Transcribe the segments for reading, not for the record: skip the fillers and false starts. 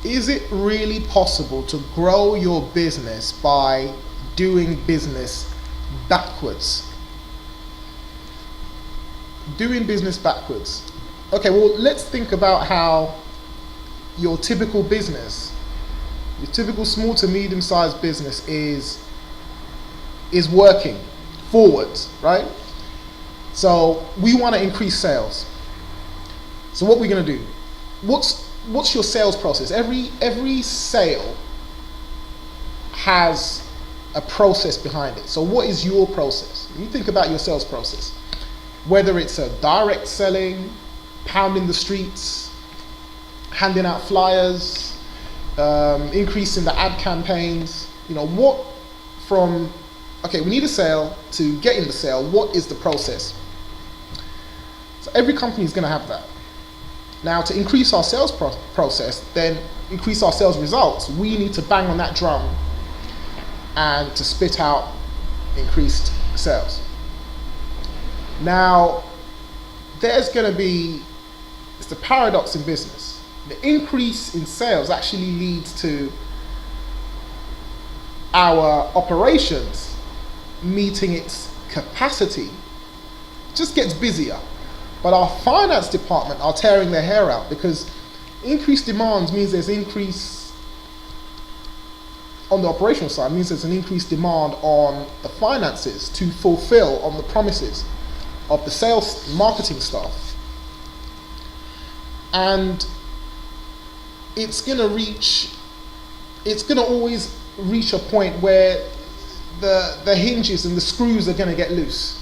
Is it really possible to grow your business by doing business backwards? Doing business backwards. Okay, well, let's think about how your typical business, your typical small to medium sized business is working forwards, right? So we want to increase sales. So what we're going to do? What's your sales process? Every sale has a process behind it. So what is your process? You think about your sales process. Whether it's a direct selling, pounding the streets, handing out flyers, increasing the ad campaigns, okay, we need a sale. To get in the sale, what is the process? So every company is going to have that. Now, to increase our sales process, then increase our sales results, we need to bang on that drum and to spit out increased sales. Now, there's going to be, it's the paradox in business. The increase in sales actually leads to our operations meeting its capacity. It just gets busier. But our finance department are tearing their hair out because increased demands means there's increase on the operational side, means there's an increased demand on the finances to fulfill on the promises of the sales marketing staff. And it's going to always reach a point where the hinges and the screws are going to get loose.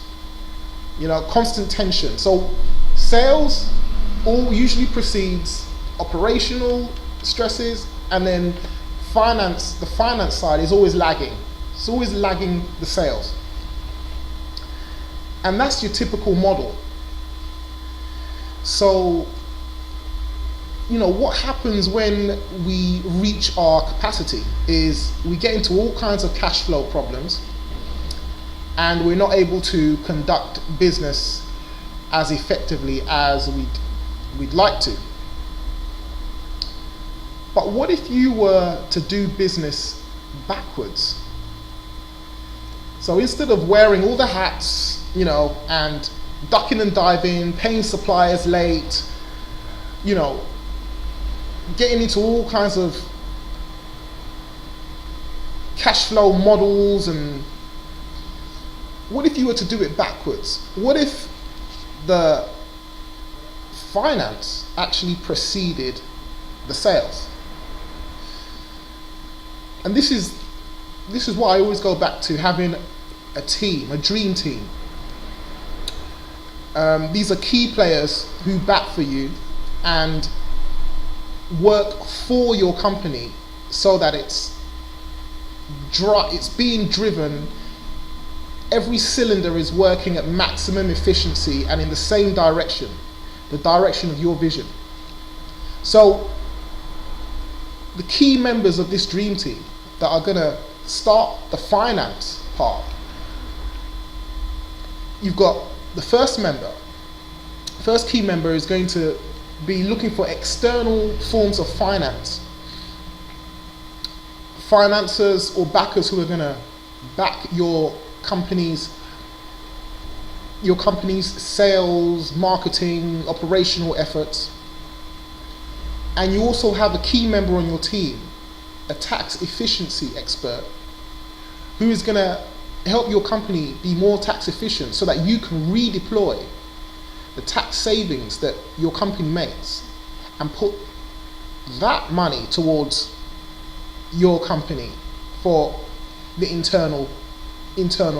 Constant tension. So sales all usually precedes operational stresses, and then the finance side is always lagging. It's always lagging the sales. And that's your typical model. So, what happens when we reach our capacity is we get into all kinds of cash flow problems, and we're not able to conduct business as effectively as we'd like to. But what if you were to do business backwards? So instead of wearing all the hats, and ducking and diving, paying suppliers late, getting into all kinds of cash flow models, and what if you were to do it backwards? What if the finance actually preceded the sales? And this is why I always go back to having a team, a dream team. These are key players who bat for you and work for your company so that it's being driven. Every cylinder is working at maximum efficiency and in the same direction, the direction of your vision. So the key members of this dream team that are going to start the finance part, you've got the first key member is going to be looking for external forms of finance. Financiers or backers who are going to back your company's sales, marketing, operational efforts. And you also have a key member on your team, a tax efficiency expert, who is going to help your company be more tax efficient so that you can redeploy the tax savings that your company makes and put that money towards your company for the internal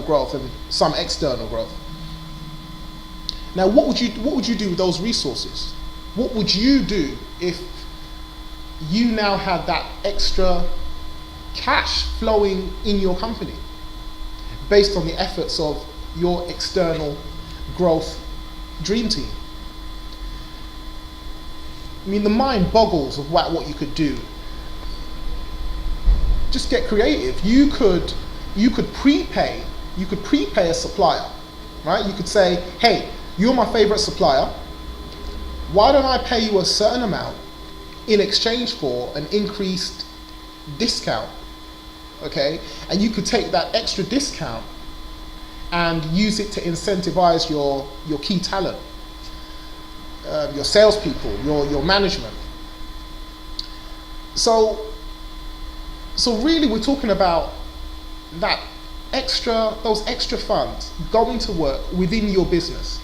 growth and some external growth. Now, what would you do with those resources? What would you do if you now had that extra cash flowing in your company based on the efforts of your external growth dream team? I mean, the mind boggles of what you could do. Just get creative. You could prepay a supplier, right? You could say, hey, you're my favorite supplier. Why don't I pay you a certain amount in exchange for an increased discount, okay? And you could take that extra discount and use it to incentivize your key talent, your salespeople, your management. So really we're talking about those extra funds going to work within your business.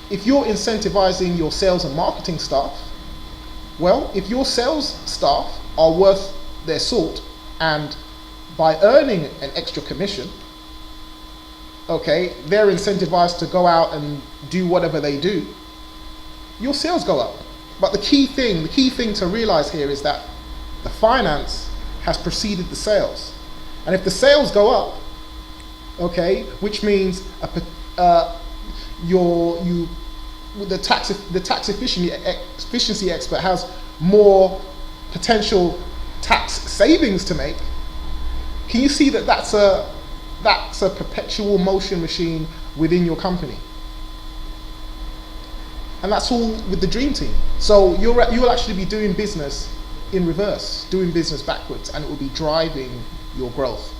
If you're incentivizing your sales and marketing staff, well, if your sales staff are worth their salt, and by earning an extra commission, okay, they're incentivized to go out and do whatever they do, your sales go up. But the key thing to realize here is that the finance has preceded the sales. And if the sales go up, okay, which means the tax efficiency expert has more potential tax savings to make, can you see that that's a perpetual motion machine within your company? And that's all with the dream team. So you'll actually be doing business in reverse, doing business backwards, and it will be driving your growth.